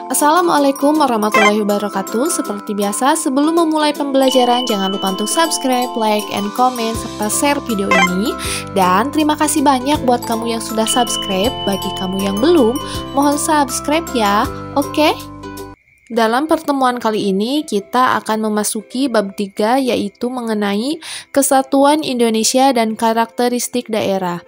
Assalamualaikum warahmatullahi wabarakatuh. Seperti biasa, sebelum memulai pembelajaran, jangan lupa untuk subscribe, like, and comment, serta share video ini. Dan terima kasih banyak buat kamu yang sudah subscribe. Bagi kamu yang belum, mohon subscribe ya. Oke? Dalam pertemuan kali ini, kita akan memasuki bab 3, yaitu mengenai kesatuan Indonesia dan karakteristik daerah.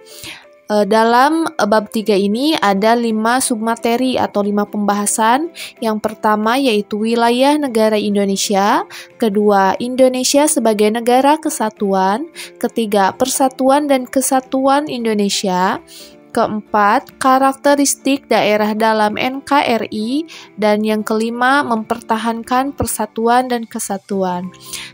Dalam bab 3 ini ada 5 submateri atau 5 pembahasan. Yang pertama yaitu wilayah negara Indonesia, kedua Indonesia sebagai negara kesatuan, ketiga persatuan dan kesatuan Indonesia, keempat karakteristik daerah dalam NKRI, dan yang kelima mempertahankan persatuan dan kesatuan.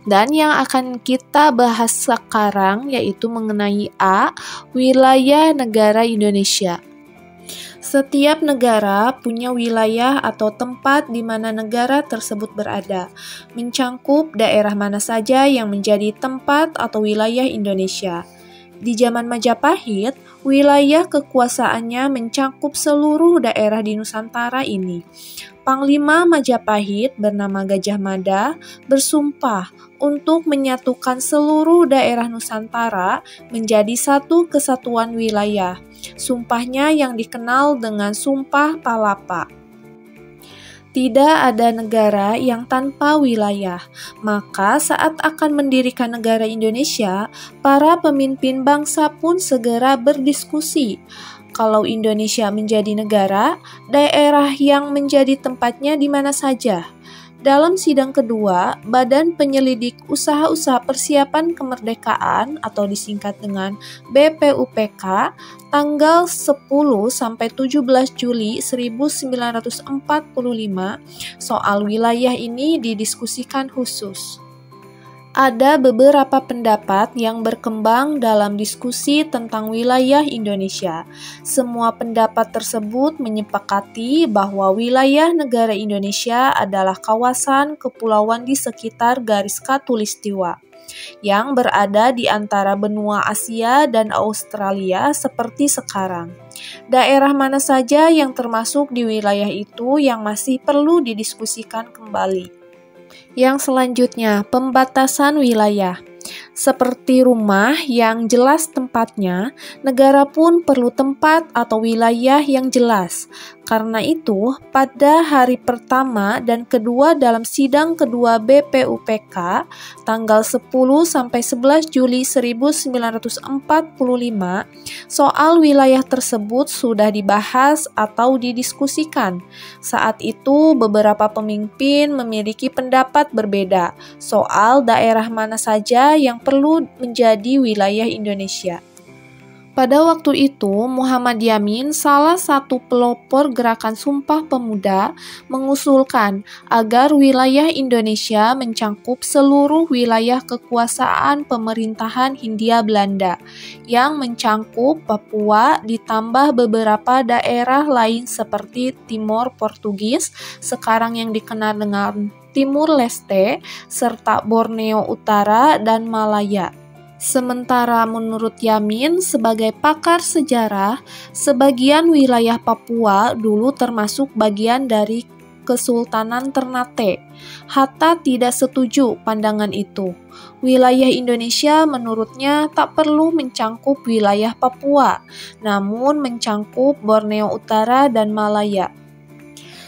Dan yang akan kita bahas sekarang yaitu mengenai A, wilayah negara Indonesia. Setiap negara punya wilayah atau tempat di mana negara tersebut berada, mencangkup daerah mana saja yang menjadi tempat atau wilayah Indonesia. Di zaman Majapahit, wilayah kekuasaannya mencangkup seluruh daerah di Nusantara ini. Panglima Majapahit bernama Gajah Mada bersumpah untuk menyatukan seluruh daerah Nusantara menjadi satu kesatuan wilayah. Sumpahnya yang dikenal dengan Sumpah Palapa. Tidak ada negara yang tanpa wilayah, maka saat akan mendirikan negara Indonesia, para pemimpin bangsa pun segera berdiskusi. Kalau Indonesia menjadi negara, daerah yang menjadi tempatnya di mana saja. Dalam sidang kedua, Badan Penyelidik Usaha-Usaha Persiapan Kemerdekaan atau disingkat dengan BPUPK, tanggal 10-17 Juli 1945, soal wilayah ini didiskusikan khusus. Ada beberapa pendapat yang berkembang dalam diskusi tentang wilayah Indonesia. Semua pendapat tersebut menyepakati bahwa wilayah negara Indonesia adalah kawasan kepulauan di sekitar garis khatulistiwa yang berada di antara benua Asia dan Australia seperti sekarang. Daerah mana saja yang termasuk di wilayah itu yang masih perlu didiskusikan kembali. Yang selanjutnya, pembatasan wilayah. Seperti rumah yang jelas tempatnya, negara pun perlu tempat atau wilayah yang jelas. Karena itu, pada hari pertama dan kedua dalam sidang kedua BPUPK, tanggal 10-11 Juli 1945, soal wilayah tersebut sudah dibahas atau didiskusikan. Saat itu, beberapa pemimpin memiliki pendapat berbeda soal daerah mana saja yang perlu menjadi wilayah Indonesia. Pada waktu itu, Muhammad Yamin, salah satu pelopor gerakan Sumpah Pemuda, mengusulkan agar wilayah Indonesia mencangkup seluruh wilayah kekuasaan pemerintahan Hindia Belanda, yang mencangkup Papua ditambah beberapa daerah lain seperti Timor Portugis, sekarang yang dikenal dengan Timur Leste, serta Borneo Utara dan Malaya. Sementara menurut Yamin, sebagai pakar sejarah, sebagian wilayah Papua dulu termasuk bagian dari Kesultanan Ternate. Hatta tidak setuju pandangan itu. Wilayah Indonesia menurutnya tak perlu mencangkup wilayah Papua, namun mencangkup Borneo Utara dan Malaya.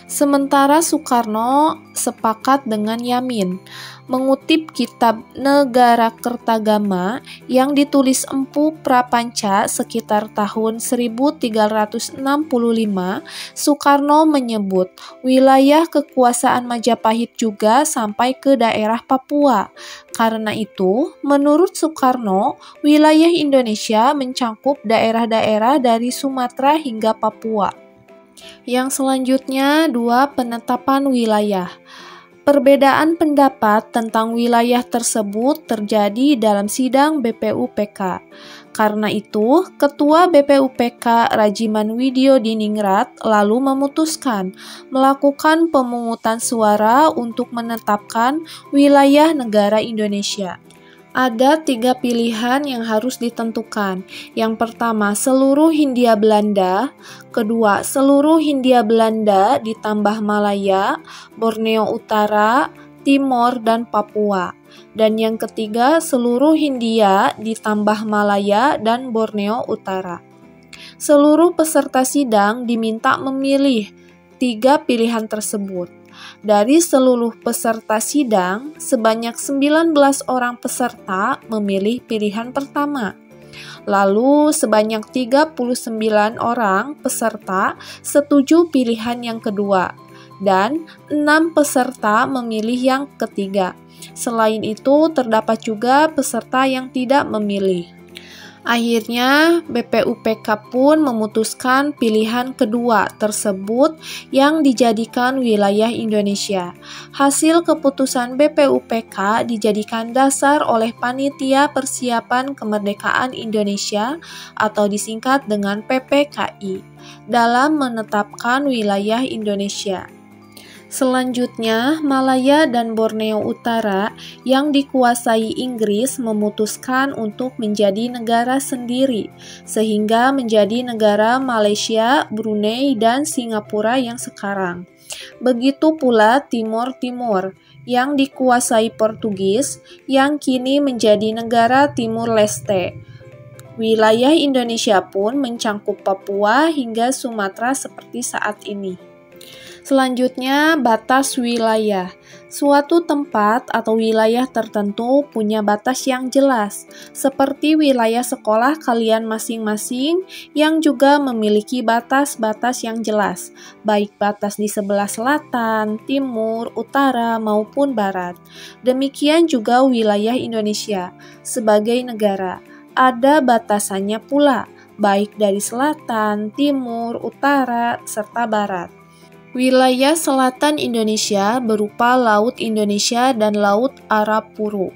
Sementara Soekarno sepakat dengan Yamin. Mengutip kitab Negara Kertagama yang ditulis Empu Prapanca sekitar tahun 1365, Soekarno menyebut wilayah kekuasaan Majapahit juga sampai ke daerah Papua. Karena itu, menurut Soekarno, wilayah Indonesia mencangkup daerah-daerah dari Sumatera hingga Papua. Yang selanjutnya, 2. Penetapan wilayah. Perbedaan pendapat tentang wilayah tersebut terjadi dalam sidang BPUPK. Karena itu, Ketua BPUPK Rajiman Widyo Diningrat lalu memutuskan melakukan pemungutan suara untuk menetapkan wilayah negara Indonesia. Ada 3 pilihan yang harus ditentukan. Yang pertama, seluruh Hindia Belanda. Kedua, seluruh Hindia Belanda ditambah Malaya, Borneo Utara, Timor, dan Papua. Dan yang ketiga, seluruh Hindia ditambah Malaya dan Borneo Utara. Seluruh peserta sidang diminta memilih 3 pilihan tersebut. Dari seluruh peserta sidang, sebanyak 19 orang peserta memilih pilihan pertama. Lalu sebanyak 39 orang peserta setuju pilihan yang kedua, dan 6 peserta memilih yang ketiga. Selain itu, terdapat juga peserta yang tidak memilih. Akhirnya, BPUPK pun memutuskan pilihan kedua tersebut yang dijadikan wilayah Indonesia. Hasil keputusan BPUPK dijadikan dasar oleh Panitia Persiapan Kemerdekaan Indonesia atau disingkat dengan PPKI dalam menetapkan wilayah Indonesia. Selanjutnya, Malaya dan Borneo Utara yang dikuasai Inggris memutuskan untuk menjadi negara sendiri, sehingga menjadi negara Malaysia, Brunei, dan Singapura yang sekarang. Begitu pula Timor Timur yang dikuasai Portugis, yang kini menjadi negara Timur Leste. Wilayah Indonesia pun mencangkup Papua hingga Sumatera seperti saat ini. Selanjutnya, batas wilayah. Suatu tempat atau wilayah tertentu punya batas yang jelas, seperti wilayah sekolah kalian masing-masing yang juga memiliki batas-batas yang jelas, baik batas di sebelah selatan, timur, utara, maupun barat. Demikian juga wilayah Indonesia sebagai negara. Ada batasannya pula, baik dari selatan, timur, utara, serta barat. Wilayah selatan Indonesia berupa Laut Indonesia dan Laut Arab Puruk.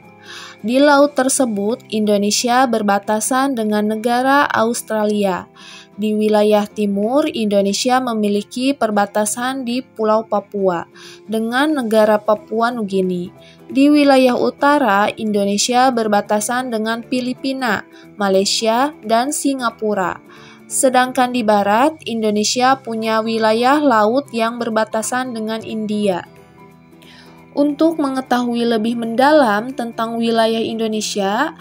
Di laut tersebut, Indonesia berbatasan dengan negara Australia. Di wilayah timur, Indonesia memiliki perbatasan di Pulau Papua dengan negara Papua Nugini. Di wilayah utara, Indonesia berbatasan dengan Filipina, Malaysia, dan Singapura. Sedangkan di barat, Indonesia punya wilayah laut yang berbatasan dengan India. Untuk mengetahui lebih mendalam tentang wilayah Indonesia,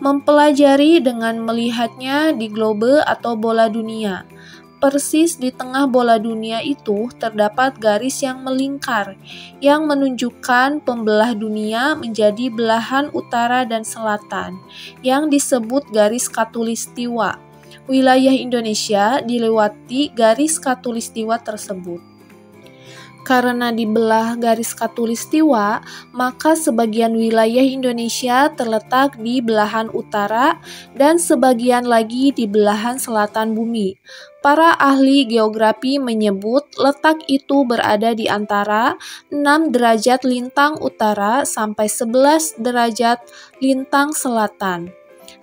mempelajari dengan melihatnya di globe atau bola dunia. Persis di tengah bola dunia itu terdapat garis yang melingkar, yang menunjukkan pembelah dunia menjadi belahan utara dan selatan, yang disebut garis khatulistiwa. Wilayah Indonesia dilewati garis khatulistiwa tersebut. Karena dibelah garis khatulistiwa, maka sebagian wilayah Indonesia terletak di belahan utara dan sebagian lagi di belahan selatan bumi. Para ahli geografi menyebut letak itu berada di antara 6 derajat lintang utara sampai 11 derajat lintang selatan.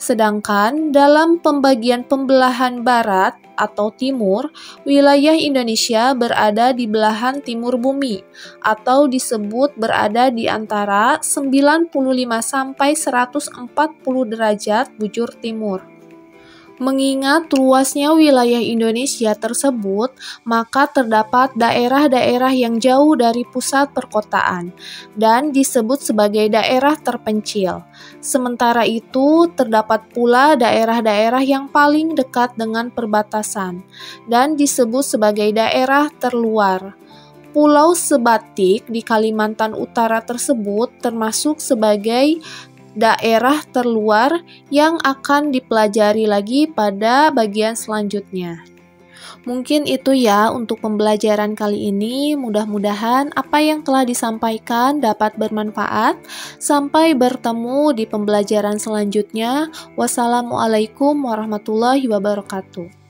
Sedangkan dalam pembagian pembelahan barat atau timur, wilayah Indonesia berada di belahan timur bumi atau disebut berada di antara 95 sampai 140 derajat bujur timur. Mengingat luasnya wilayah Indonesia tersebut, maka terdapat daerah-daerah yang jauh dari pusat perkotaan dan disebut sebagai daerah terpencil. Sementara itu, terdapat pula daerah-daerah yang paling dekat dengan perbatasan dan disebut sebagai daerah terluar. Pulau Sebatik di Kalimantan Utara tersebut termasuk sebagai daerah terluar yang akan dipelajari lagi pada bagian selanjutnya. Mungkin itu ya untuk pembelajaran kali ini. Mudah-mudahan apa yang telah disampaikan dapat bermanfaat. Sampai bertemu di pembelajaran selanjutnya. Wassalamualaikum warahmatullahi wabarakatuh.